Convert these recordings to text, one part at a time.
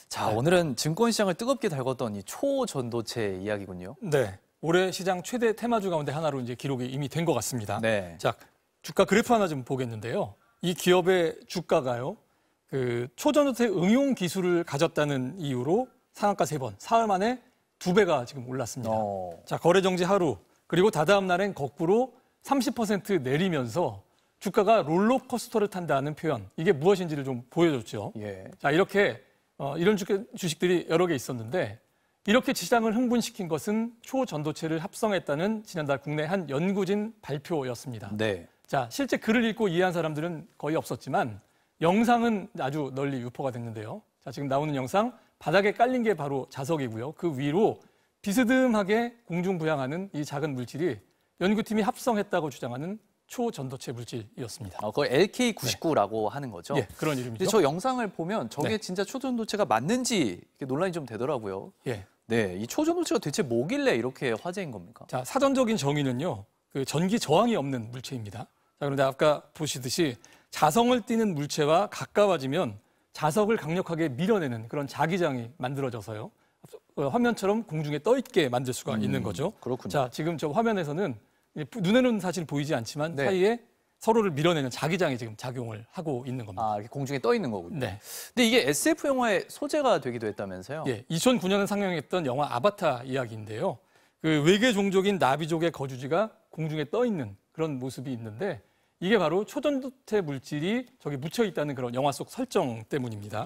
자, 오늘은 증권시장을 뜨겁게 달궜던 이 초전도체 이야기군요. 네, 올해 시장 최대 테마주 가운데 하나로 이제 기록이 이미 된 것 같습니다. 네. 자, 주가 그래프 하나 좀 보겠는데요. 이 기업의 주가가요, 그 초전도체 응용 기술을 가졌다는 이유로 상한가 3번, 사흘 만에 2배가 지금 올랐습니다. 자, 거래 정지 하루, 그리고 다다음 날엔 거꾸로 30% 내리면서 주가가 롤러코스터를 탄다는 표현, 이게 무엇인지를 좀 보여줬죠. 예. 자, 이렇게 이런 주식들이 여러 개 있었는데 이렇게 시장을 흥분시킨 것은 초전도체를 합성했다는 지난달 국내 한 연구진 발표였습니다. 네. 자, 실제 글을 읽고 이해한 사람들은 거의 없었지만 영상은 아주 널리 유포가 됐는데요. 자, 지금 나오는 영상, 바닥에 깔린 게 바로 자석이고요. 그 위로 비스듬하게 공중부양하는 이 작은 물질이 연구팀이 합성했다고 주장하는 초전도체 물질이었습니다. 그걸 LK99라고 하는 거죠? 예, 그런 이름이죠. 근데 저 영상을 보면 저게 네. 진짜 초전도체가 맞는지 논란이 좀 되더라고요. 예. 네, 이 초전도체가 대체 뭐길래 이렇게 화제인 겁니까? 자, 사전적인 정의는요, 그 전기 저항이 없는 물체입니다. 자, 그런데 아까 보시듯이 자성을 띠는 물체와 가까워지면 자석을 강력하게 밀어내는 그런 자기장이 만들어져서요, 화면처럼 공중에 떠 있게 만들 수가 있는 거죠. 그렇군요. 자, 지금 저 화면에서는 눈에는 사실 보이지 않지만 네. 사이에 서로를 밀어내는 자기장이 지금 작용을 하고 있는 겁니다. 이렇게 공중에 떠 있는 거군요. 네. 근데 이게 SF 영화의 소재가 되기도 했다면서요? 예, 2009년에 상영했던 영화 아바타 이야기인데요. 그 외계 종족인 나비족의 거주지가 공중에 떠 있는 그런 모습이 있는데 이게 바로 초전도체 물질이 저기 묻혀 있다는 그런 영화 속 설정 때문입니다.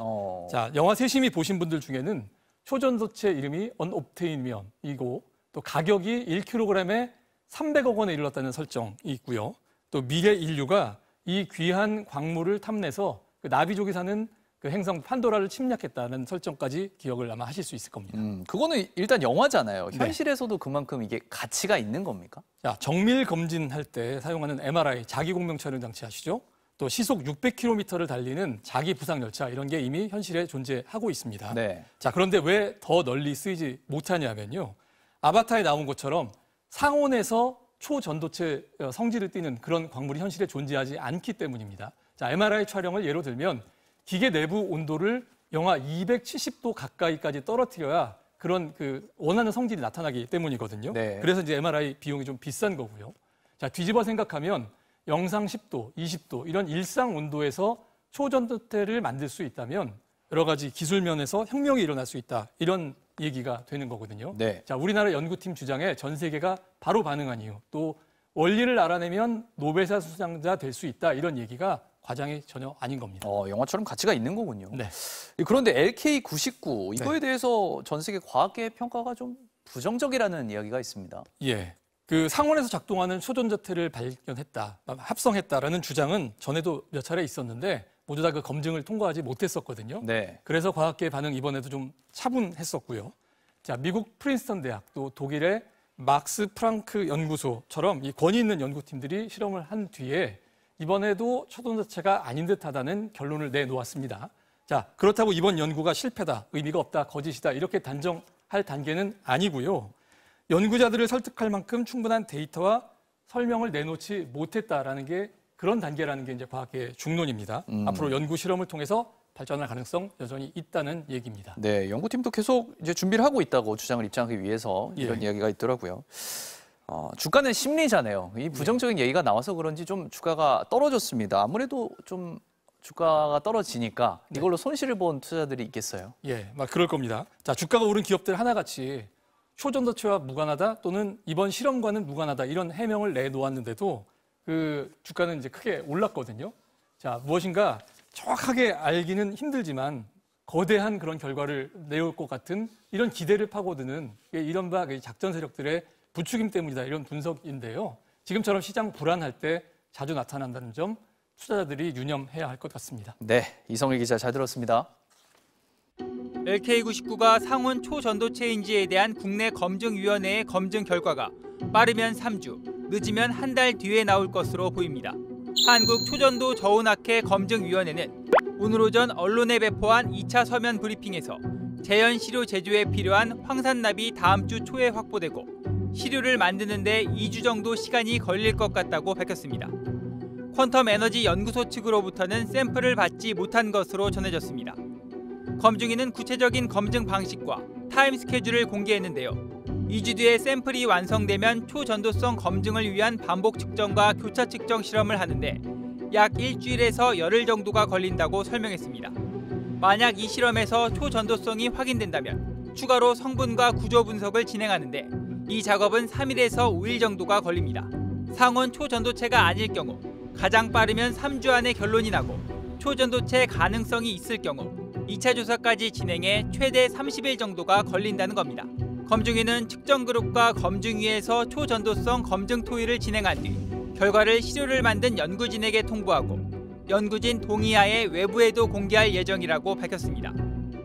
자, 영화 세심히 보신 분들 중에는 초전도체 이름이 언옵테인면이고 또 가격이 1kg에 300억 원에 이르렀다는 설정이 있고요. 또 미래 인류가 이 귀한 광물을 탐내서 그 나비족이 사는 그 행성 판도라를 침략했다는 설정까지 기억을 아마 하실 수 있을 겁니다. 그거는 일단 영화잖아요. 네. 현실에서도 그만큼 이게 가치가 있는 겁니까? 자, 정밀 검진할 때 사용하는 MRI, 자기공명 촬영 장치 아시죠? 또 시속 600km를 달리는 자기 부상 열차 이런 게 이미 현실에 존재하고 있습니다. 네. 자, 그런데 왜 더 널리 쓰이지 못하냐면요. 아바타에 나온 것처럼 상온에서 초전도체 성질을 띠는 그런 광물이 현실에 존재하지 않기 때문입니다. 자, MRI 촬영을 예로 들면 기계 내부 온도를 영하 270도 가까이까지 떨어뜨려야 그런 그 원하는 성질이 나타나기 때문이거든요. 네. 그래서 이제 MRI 비용이 좀 비싼 거고요. 자, 뒤집어 생각하면 영상 10도, 20도 이런 일상 온도에서 초전도체를 만들 수 있다면 여러 가지 기술 면에서 혁명이 일어날 수 있다. 이런 얘기가 되는 거거든요. 네. 자, 우리나라 연구팀 주장에 전 세계가 바로 반응한 이유, 또 원리를 알아내면 노벨상 수상자 될 수 있다. 이런 얘기가 과장이 전혀 아닌 겁니다. 영화처럼 가치가 있는 거군요. 네. 그런데 LK99 이거에 네. 대해서 전 세계 과학계 평가가 좀 부정적이라는 이야기가 있습니다. 예. 그 상온에서 작동하는 초전도체를 발견했다, 합성했다라는 주장은 전에도 몇 차례 있었는데 모두 다 그 검증을 통과하지 못했었거든요. 네. 그래서 과학계 반응 이번에도 좀 차분했었고요. 자, 미국 프린스턴 대학 또 독일의 막스 프랑크 연구소처럼 이 권위 있는 연구팀들이 실험을 한 뒤에 이번에도 초전도체가 아닌 듯하다는 결론을 내놓았습니다. 자, 그렇다고 이번 연구가 실패다, 의미가 없다, 거짓이다 이렇게 단정할 단계는 아니고요. 연구자들을 설득할 만큼 충분한 데이터와 설명을 내놓지 못했다라는 게 그런 단계라는 게 이제 과학계의 중론입니다. 앞으로 연구 실험을 통해서 발전할 가능성 여전히 있다는 얘기입니다. 네, 연구팀도 계속 이제 준비를 하고 있다고 주장을 입증하기 위해서 이런 이야기가 있더라고요. 주가는 심리잖아요. 이 부정적인 얘기가 나와서 그런지 좀 주가가 떨어졌습니다. 아무래도 좀 주가가 떨어지니까 이걸로 손실을 본 투자들이 있겠어요. 예, 막 그럴 겁니다. 자, 주가가 오른 기업들 하나같이 초전도체와 무관하다 또는 이번 실험과는 무관하다 이런 해명을 내놓았는데도 그 주가는 이제 크게 올랐거든요. 자, 무엇인가 정확하게 알기는 힘들지만 거대한 그런 결과를 내올 것 같은 이런 기대를 파고드는 이른바 작전 세력들의 부추김 때문이다 이런 분석인데요. 지금처럼 시장 불안할 때 자주 나타난다는 점 투자자들이 유념해야 할 것 같습니다. 네, 이성일 기자 잘 들었습니다. LK99가 상온 초전도체인지에 대한 국내 검증위원회의 검증 결과가 빠르면 3주, 늦으면 한 달 뒤에 나올 것으로 보입니다. 한국초전도 저온학회 검증위원회는 오늘 오전 언론에 배포한 2차 서면 브리핑에서 재현 시료 제조에 필요한 황산납이 다음 주 초에 확보되고 시료를 만드는 데 2주 정도 시간이 걸릴 것 같다고 밝혔습니다. 퀀텀 에너지 연구소 측으로부터는 샘플을 받지 못한 것으로 전해졌습니다. 검증위는 구체적인 검증 방식과 타임 스케줄을 공개했는데요. 2주 뒤에 샘플이 완성되면 초전도성 검증을 위한 반복 측정과 교차 측정 실험을 하는데 약 일주일에서 열흘 정도가 걸린다고 설명했습니다. 만약 이 실험에서 초전도성이 확인된다면 추가로 성분과 구조 분석을 진행하는데 이 작업은 3일에서 5일 정도가 걸립니다. 상온 초전도체가 아닐 경우 가장 빠르면 3주 안에 결론이 나고 초전도체 가능성이 있을 경우 2차 조사까지 진행해 최대 30일 정도가 걸린다는 겁니다. 검증위는 측정그룹과 검증위에서 초전도성 검증 토의를 진행한 뒤 결과를 시료를 만든 연구진에게 통보하고 연구진 동의하에 외부에도 공개할 예정이라고 밝혔습니다.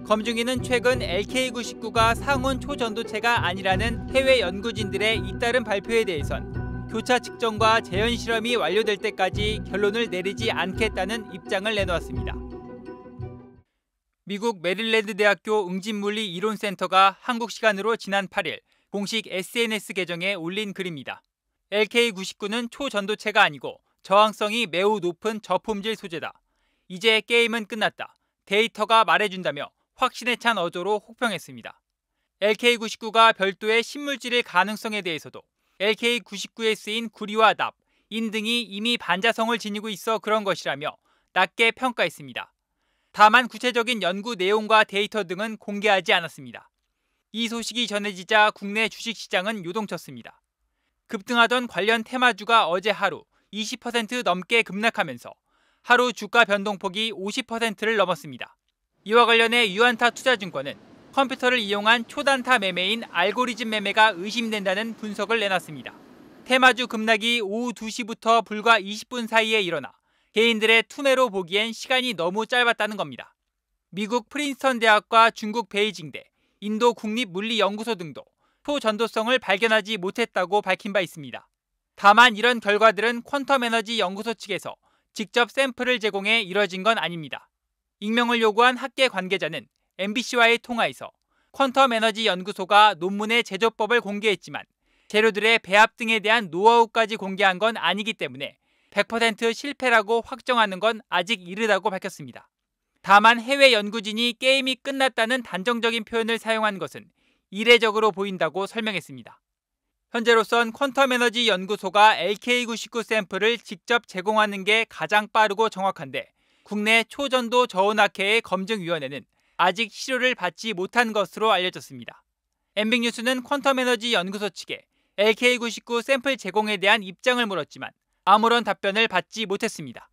검증위는 최근 LK99가 상온 초전도체가 아니라는 해외 연구진들의 잇따른 발표에 대해선 교차 측정과 재현 실험이 완료될 때까지 결론을 내리지 않겠다는 입장을 내놓았습니다. 미국 메릴랜드 대학교 응집물리 이론센터가 한국 시간으로 지난 8일 공식 SNS 계정에 올린 글입니다. LK99는 초전도체가 아니고 저항성이 매우 높은 저품질 소재다. 이제 게임은 끝났다. 데이터가 말해준다며 확신에 찬 어조로 혹평했습니다. LK99가 별도의 신물질일 가능성에 대해서도 LK99에 쓰인 구리와 납, 인 등이 이미 반자성을 지니고 있어 그런 것이라며 낮게 평가했습니다. 다만 구체적인 연구 내용과 데이터 등은 공개하지 않았습니다. 이 소식이 전해지자 국내 주식시장은 요동쳤습니다. 급등하던 관련 테마주가 어제 하루 20% 넘게 급락하면서 하루 주가 변동폭이 50%를 넘었습니다. 이와 관련해 유안타 투자증권은 컴퓨터를 이용한 초단타 매매인 알고리즘 매매가 의심된다는 분석을 내놨습니다. 테마주 급락이 오후 2시부터 불과 20분 사이에 일어나 개인들의 투매로 보기엔 시간이 너무 짧았다는 겁니다. 미국 프린스턴 대학과 중국 베이징대, 인도 국립물리연구소 등도 초전도성을 발견하지 못했다고 밝힌 바 있습니다. 다만 이런 결과들은 퀀텀 에너지 연구소 측에서 직접 샘플을 제공해 이뤄진 건 아닙니다. 익명을 요구한 학계 관계자는 MBC와의 통화에서 퀀텀 에너지 연구소가 논문의 제조법을 공개했지만 재료들의 배합 등에 대한 노하우까지 공개한 건 아니기 때문에 100% 실패라고 확정하는 건 아직 이르다고 밝혔습니다. 다만 해외 연구진이 게임이 끝났다는 단정적인 표현을 사용한 것은 이례적으로 보인다고 설명했습니다. 현재로선 퀀텀 에너지 연구소가 LK99 샘플을 직접 제공하는 게 가장 빠르고 정확한데 국내 초전도 저온학회의 검증위원회는 아직 시료를 받지 못한 것으로 알려졌습니다. 엠빅뉴스는 퀀텀 에너지 연구소 측에 LK99 샘플 제공에 대한 입장을 물었지만 아무런 답변을 받지 못했습니다.